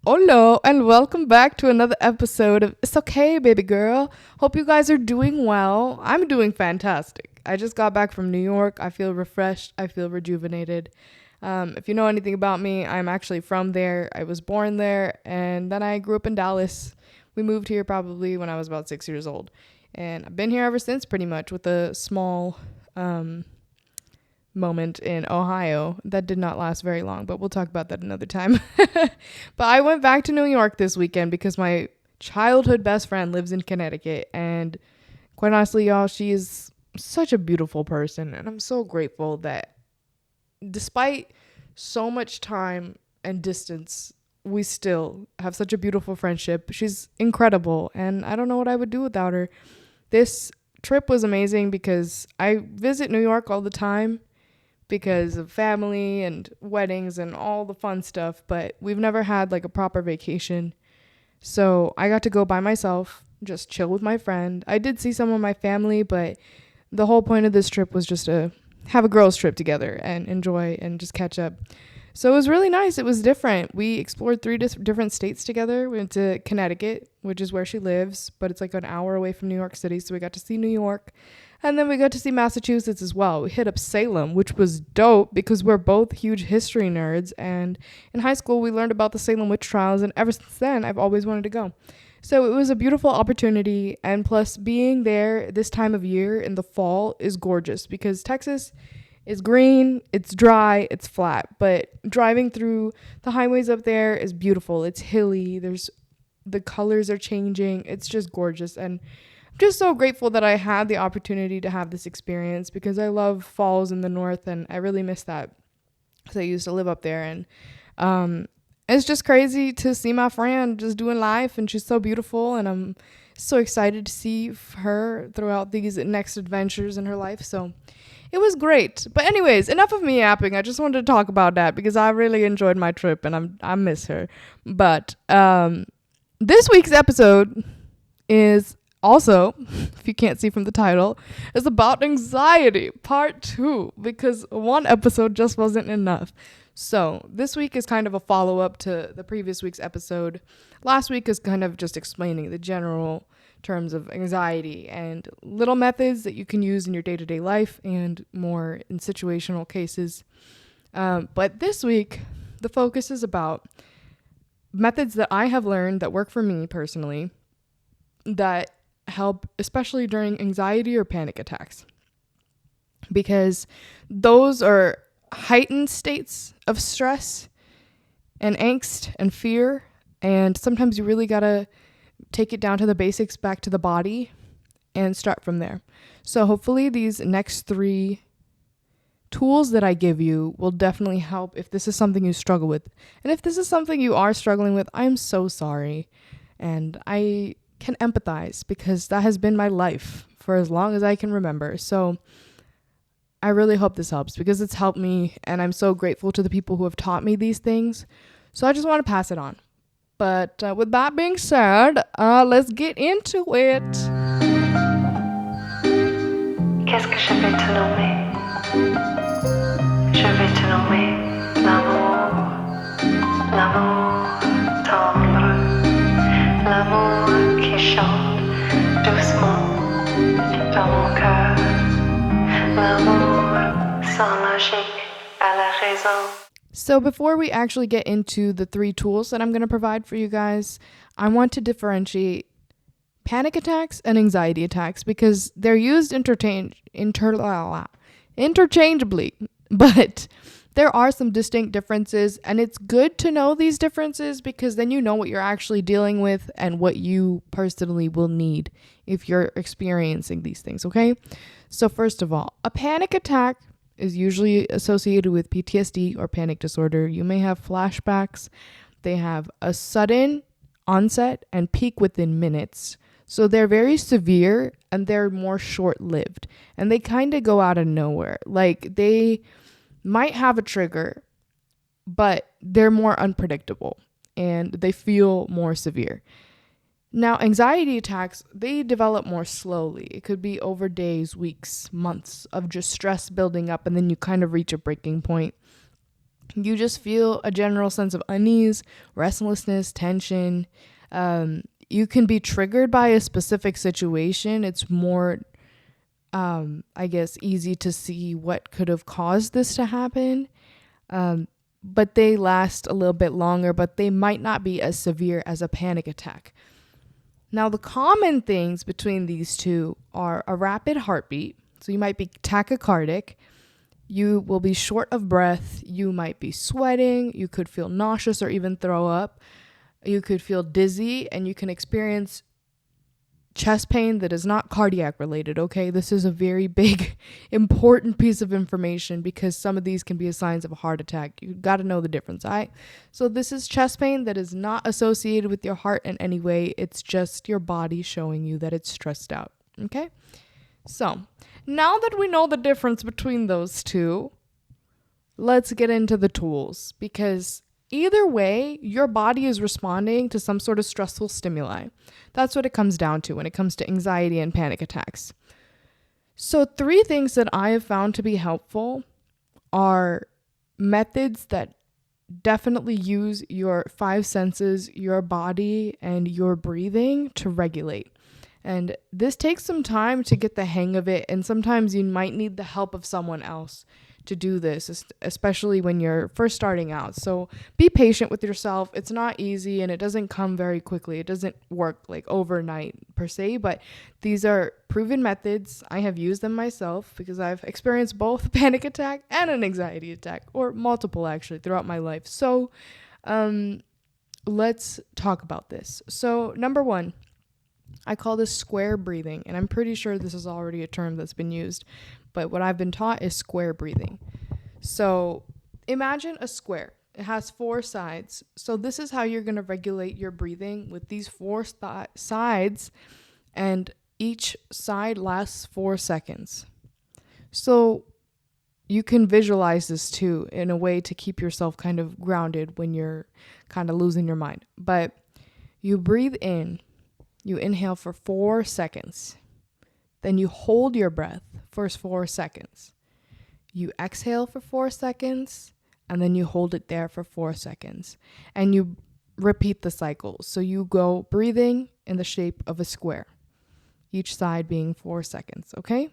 Hello and welcome back to another episode of It's Okay, Baby Girl. Hope you guys are doing well. I'm doing fantastic. I just got back from New York. I feel refreshed. I feel rejuvenated. If you know anything about me, I'm actually from there. I was born there and then I grew up in Dallas. We moved here probably when I was about 6 years old. And I've been here ever since, pretty much, with a small moment in Ohio that did not last very long, but we'll talk about that another time. But I went back to New York this weekend because my childhood best friend lives in Connecticut, and quite honestly, y'all, she is such a beautiful person, and I'm so grateful that despite so much time and distance, we still have such a beautiful friendship. She's incredible, and I don't know what I would do without her. This trip was amazing because I visit New York all the time because of family and weddings and all the fun stuff, but we've never had like a proper vacation. So I got to go by myself, just chill with my friend. I did see some of my family, but the whole point of this trip was just to have a girls' trip together and enjoy and just catch up. So it was really nice. It was different. We explored three different states together. We went to Connecticut, which is where she lives, but it's like an hour away from New York City. So we got to see New York. And then we got to see Massachusetts as well. We hit up Salem, which was dope because we're both huge history nerds. And in high school, we learned about the Salem witch trials. And ever since then, I've always wanted to go. So it was a beautiful opportunity. And plus, being there this time of year in the fall is gorgeous because Texas is green, it's dry, it's flat. But driving through the highways up there is beautiful. It's hilly. The colors are changing. It's just gorgeous. And just so grateful that I had the opportunity to have this experience because I love falls in the north and I really miss that because I used to live up there. And it's just crazy to see my friend just doing life, and she's so beautiful, and I'm so excited to see her throughout these next adventures in her life. So it was great. But anyways, enough of me yapping. I just wanted to talk about that because I really enjoyed my trip and I miss her. But this week's episode is also, if you can't see from the title, is about anxiety, part 2, because one episode just wasn't enough. So this week is kind of a follow-up to the previous week's episode. Last week is kind of just explaining the general terms of anxiety and little methods that you can use in your day-to-day life and more in situational cases. But this week, the focus is about methods that I have learned that work for me personally that help, especially during anxiety or panic attacks, because those are heightened states of stress and angst and fear, and sometimes you really gotta take it down to the basics, back to the body, and start from there. So hopefully these next 3 tools that I give you will definitely help if this is something you struggle with. And if this is something you are struggling with, I'm so sorry, and I can empathize because that has been my life for as long as I can remember. So I really hope this helps because it's helped me, and I'm so grateful to the people who have taught me these things. So I just want to pass it on. But with that being said, let's get into it. Qu'est-ce que je vais te nommer? Je vais te nommer l'amour, l'amour tendre, l'amour qui chante doucement dans mon cœur, l'amour sans logique à la raison. So before we actually get into the 3 tools that I'm going to provide for you guys, I want to differentiate panic attacks and anxiety attacks because they're used interchangeably, but there are some distinct differences, and it's good to know these differences because then you know what you're actually dealing with and what you personally will need if you're experiencing these things, okay? So first of all, a panic attack is usually associated with PTSD or panic disorder. You may have flashbacks. They have a sudden onset and peak within minutes. So they're very severe and they're more short-lived. And they kind of go out of nowhere. Like they might have a trigger, but they're more unpredictable and they feel more severe. Now, anxiety attacks, they develop more slowly. It could be over days, weeks, months of just stress building up, and then you kind of reach a breaking point. You just feel a general sense of unease, restlessness, tension. You can be triggered by a specific situation. It's more, I guess, easy to see what could have caused this to happen. But they last a little bit longer, but they might not be as severe as a panic attack. Now, the common things between these two are a rapid heartbeat. So you might be tachycardic. You will be short of breath. You might be sweating. You could feel nauseous or even throw up. You could feel dizzy, and you can experience chest pain that is not cardiac related, okay? This is a very big, important piece of information because some of these can be signs of a heart attack. You got to know the difference, all right? So this is chest pain that is not associated with your heart in any way. It's just your body showing you that it's stressed out, okay? So now that we know the difference between those two, let's get into the tools, because either way, your body is responding to some sort of stressful stimuli. That's what it comes down to when it comes to anxiety and panic attacks. So 3 things that I have found to be helpful are methods that definitely use your 5 senses, your body, and your breathing to regulate. And this takes some time to get the hang of it, and sometimes you might need the help of someone else to do this, especially when you're first starting out. So be patient with yourself. It's not easy, and it doesn't come very quickly. It doesn't work like overnight per se, but these are proven methods. I have used them myself because I've experienced both a panic attack and an anxiety attack, or multiple actually, throughout my life. So let's talk about this. So number 1, I call this square breathing, and I'm pretty sure this is already a term that's been used, but what I've been taught is square breathing. So imagine a square. It has 4 sides. So this is how you're going to regulate your breathing with these 4 sides, and each side lasts 4 seconds. So you can visualize this too in a way to keep yourself kind of grounded when you're kind of losing your mind. But you breathe in. You inhale for 4 seconds. Then you hold your breath for 4 seconds. You exhale for 4 seconds, and then you hold it there for 4 seconds. And you repeat the cycle. So you go breathing in the shape of a square, each side being 4 seconds, okay?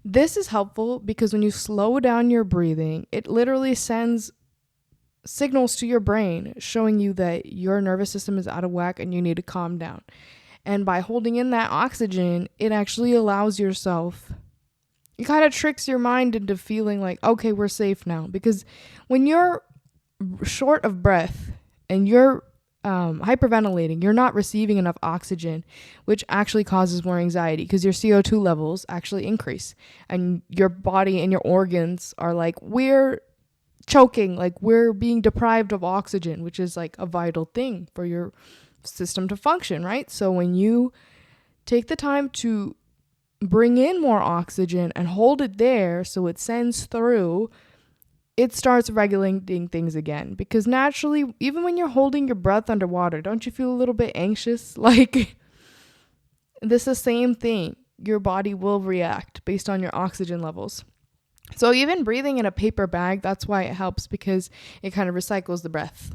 This is helpful because when you slow down your breathing, it literally sends signals to your brain showing you that your nervous system is out of whack and you need to calm down. And by holding in that oxygen, it actually allows yourself, it kind of tricks your mind into feeling like, okay, we're safe now. Because when you're short of breath and you're hyperventilating, you're not receiving enough oxygen, which actually causes more anxiety because your CO2 levels actually increase. And your body and your organs are like, we're choking, like we're being deprived of oxygen, which is like a vital thing for your system to function, right? So when you take the time to bring in more oxygen and hold it there so it sends through, it starts regulating things again. Because naturally, even when you're holding your breath underwater, don't you feel a little bit anxious? Like, this is the same thing. Your body will react based on your oxygen levels. So even breathing in a paper bag, that's why it helps, because it kind of recycles the breath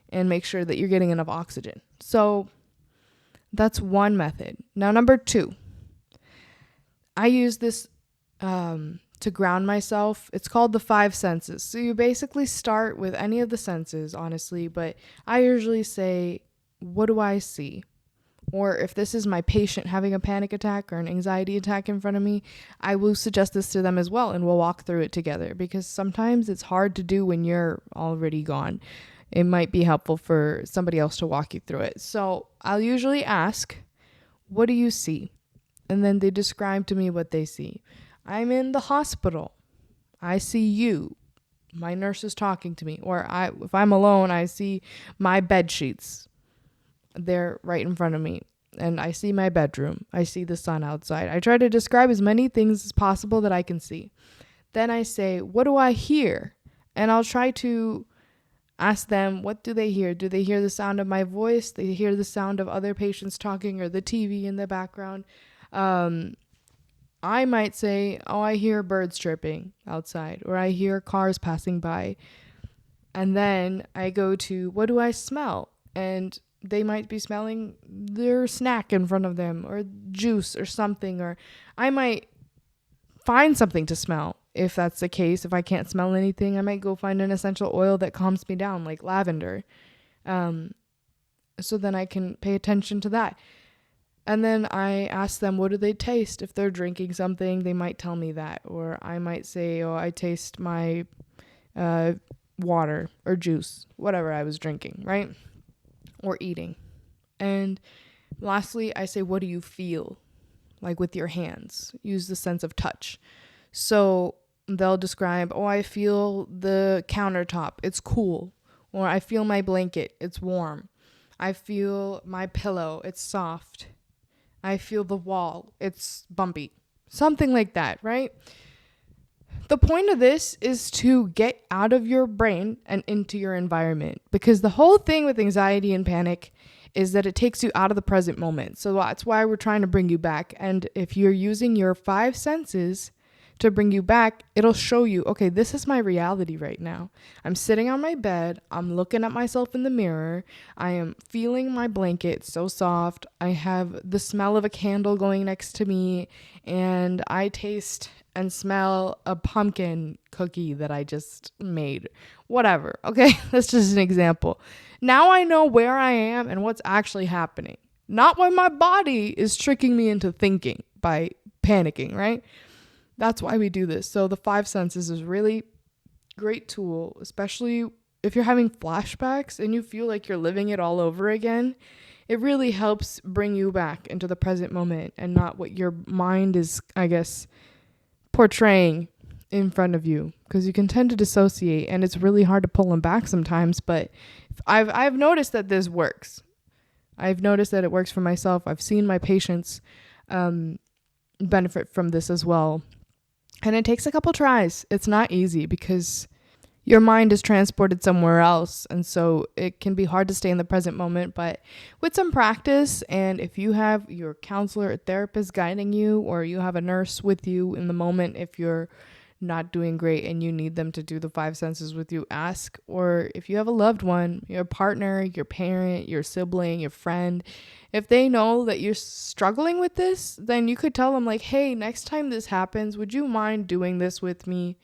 and make sure that you're getting enough oxygen. So that's one method. Now, number 2, I use this to ground myself. It's called the 5 senses. So you basically start with any of the senses, honestly, but I usually say, what do I see? Or if this is my patient having a panic attack or an anxiety attack in front of me, I will suggest this to them as well, and we'll walk through it together, because sometimes it's hard to do when you're already gone. It might be helpful for somebody else to walk you through it. So I'll usually ask, what do you see? And then they describe to me what they see. I'm in the hospital. I see you. My nurse is talking to me. Or if I'm alone, I see my bed sheets. They're right in front of me. And I see my bedroom. I see the sun outside. I try to describe as many things as possible that I can see. Then I say, what do I hear? And I'll try to ask them, what do they hear? Do they hear the sound of my voice? Do they hear the sound of other patients talking or the TV in the background? I might say, oh, I hear birds chirping outside, or I hear cars passing by. And then I go to, what do I smell? And they might be smelling their snack in front of them or juice or something, or I might find something to smell. If that's the case, if I can't smell anything, I might go find an essential oil that calms me down, like lavender. So then I can pay attention to that. And then I ask them, what do they taste? If they're drinking something, they might tell me that. Or I might say, oh, I taste my water or juice, whatever I was drinking, right? Or eating. And lastly, I say, what do you feel? Like with your hands. Use the sense of touch. So they'll describe, oh, I feel the countertop. It's cool. Or I feel my blanket. It's warm. I feel my pillow. It's soft. I feel the wall. It's bumpy. Something like that, right? The point of this is to get out of your brain and into your environment, because the whole thing with anxiety and panic is that it takes you out of the present moment. So that's why we're trying to bring you back. And if you're using your 5 senses to bring you back, it'll show you, okay, this is my reality right now. I'm sitting on my bed. I'm looking at myself in the mirror. I am feeling my blanket so soft. I have the smell of a candle going next to me, and I taste and smell a pumpkin cookie that I just made. Whatever. Okay, that's just an example. Now I know where I am and what's actually happening. Not when my body is tricking me into thinking by panicking, right? That's why we do this. So the 5 senses is really great tool, especially if you're having flashbacks and you feel like you're living it all over again. It really helps bring you back into the present moment and not what your mind is, I guess, portraying in front of you, because you can tend to dissociate and it's really hard to pull them back sometimes. But I've noticed that this works. I've noticed that it works for myself. I've seen my patients benefit from this as well. And it takes a couple tries. It's not easy because your mind is transported somewhere else. And so it can be hard to stay in the present moment. But with some practice, and if you have your counselor or therapist guiding you, or you have a nurse with you in the moment, if you're not doing great and you need them to do the 5 senses with you, ask. Or if you have a loved one, your partner, your parent, your sibling, your friend, if they know that you're struggling with this, then you could tell them like, hey, next time this happens, would you mind doing this with me?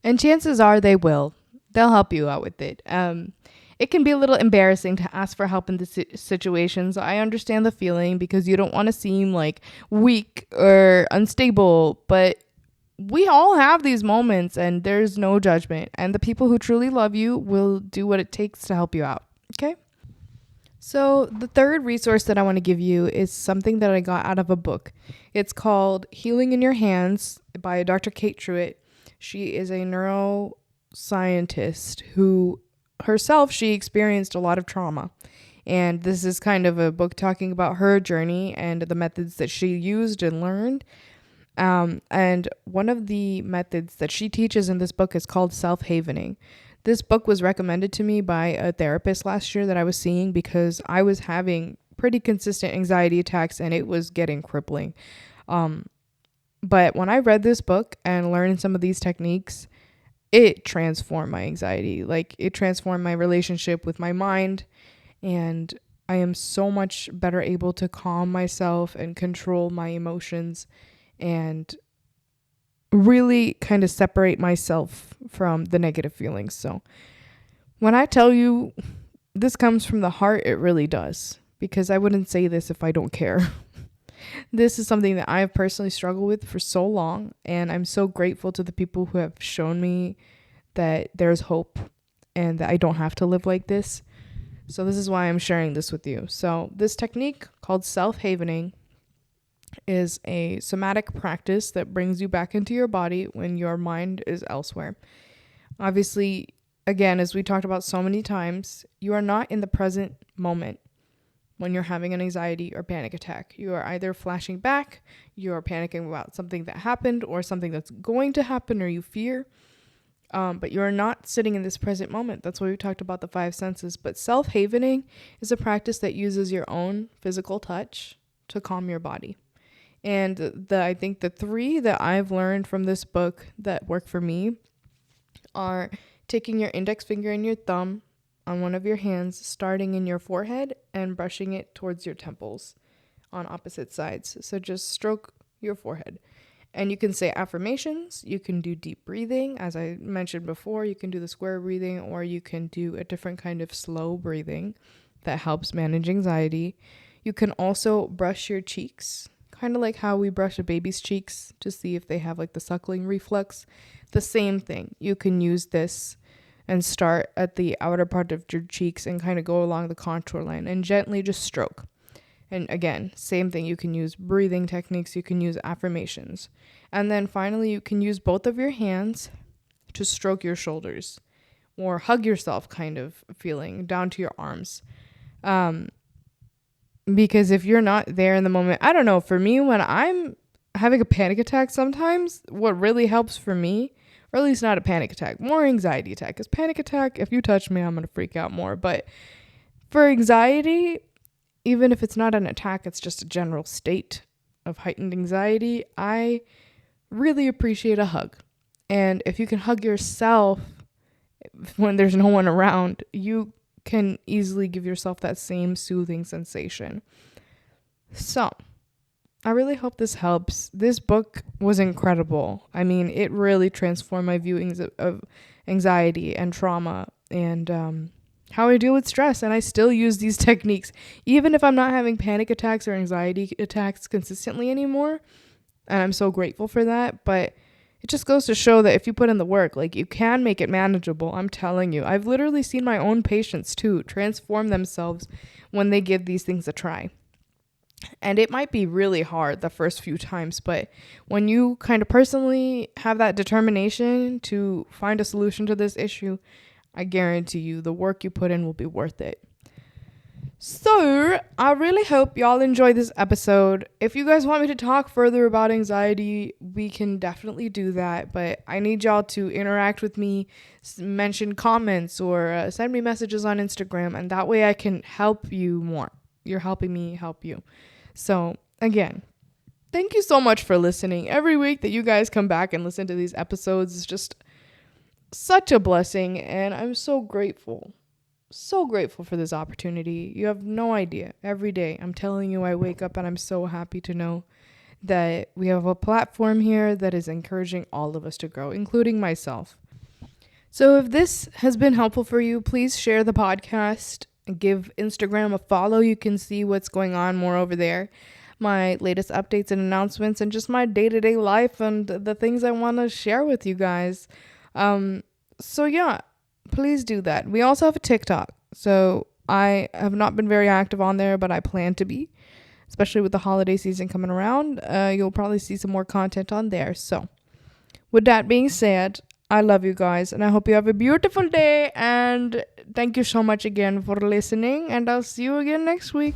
And chances are they will. They'll help you out with it. It can be a little embarrassing to ask for help in this situation. So I understand the feeling, because you don't want to seem like weak or unstable, but we all have these moments and there's no judgment. And the people who truly love you will do what it takes to help you out. Okay? So the third resource that I want to give you is something that I got out of a book. It's called Healing in Your Hands by Dr. Kate Truitt. She is a neuroscientist who herself, she experienced a lot of trauma. And this is kind of a book talking about her journey and the methods that she used and learned. And one of the methods that she teaches in this book is called self-havening. This book was recommended to me by a therapist last year that I was seeing, because I was having pretty consistent anxiety attacks and it was getting crippling. But when I read this book and learned some of these techniques, it transformed my anxiety. Like, it transformed my relationship with my mind, and I am so much better able to calm myself and control my emotions and really kind of separate myself from the negative feelings. So when I tell you this comes from the heart, it really does, because I wouldn't say this if I don't care. This is something that I've personally struggled with for so long, and I'm so grateful to the people who have shown me that there's hope and that I don't have to live like this. So this is why I'm sharing this with you. So this technique called self-havening is a somatic practice that brings you back into your body when your mind is elsewhere. Obviously, again, as we talked about so many times, you are not in the present moment when you're having an anxiety or panic attack. You are either flashing back, you are panicking about something that happened or something that's going to happen or you fear, but you're not sitting in this present moment. That's why we talked about the 5 senses. But self-havening is a practice that uses your own physical touch to calm your body. And I think the 3 that I've learned from this book that work for me are taking your index finger and your thumb on one of your hands, starting in your forehead and brushing it towards your temples on opposite sides. So just stroke your forehead. And you can say affirmations, you can do deep breathing. As I mentioned before, you can do the square breathing, or you can do a different kind of slow breathing that helps manage anxiety. You can also brush your cheeks, kind of like how we brush a baby's cheeks to see if they have like the suckling reflex. The same thing. You can use this and start at the outer part of your cheeks and kind of go along the contour line and gently just stroke. And again, same thing. You can use breathing techniques. You can use affirmations. And then finally, you can use both of your hands to stroke your shoulders or hug yourself kind of feeling down to your arms. Because if you're not there in the moment, I don't know, for me, when I'm having a panic attack sometimes, what really helps for me, or at least not a panic attack, more anxiety attack. Because panic attack, if you touch me, I'm going to freak out more. But for anxiety, even if it's not an attack, it's just a general state of heightened anxiety, I really appreciate a hug. And if you can hug yourself when there's no one around, you can easily give yourself that same soothing sensation. So, I really hope this helps. This book was incredible. I mean, it really transformed my viewings of anxiety and trauma and how I deal with stress, and I still use these techniques even if I'm not having panic attacks or anxiety attacks consistently anymore, and I'm so grateful for that. But it just goes to show that if you put in the work, like, you can make it manageable. I'm telling you, I've literally seen my own patients too transform themselves when they give these things a try. And it might be really hard the first few times, but when you kind of personally have that determination to find a solution to this issue, I guarantee you the work you put in will be worth it. So, I really hope y'all enjoy this episode. If you guys want me to talk further about anxiety, we can definitely do that. But I need y'all to interact with me, mention comments, or send me messages on Instagram. And that way I can help you more. You're helping me help you. So, again, thank you so much for listening. Every week that you guys come back and listen to these episodes is just such a blessing, and I'm so grateful for this opportunity. You have no idea. Every day, I'm telling you, I wake up and I'm so happy to know that we have a platform here that is encouraging all of us to grow, including myself. So if this has been helpful for you, please share the podcast and give Instagram a follow. You can see what's going on more over there, my latest updates and announcements, and just my day-to-day life and the things I want to share with you guys. So yeah, please do that. We also have a TikTok. So I have not been very active on there, but I plan to be, especially with the holiday season coming around. You'll probably see some more content on there. So with that being said, I love you guys, and I hope you have a beautiful day, and thank you so much again for listening, and I'll see you again next week.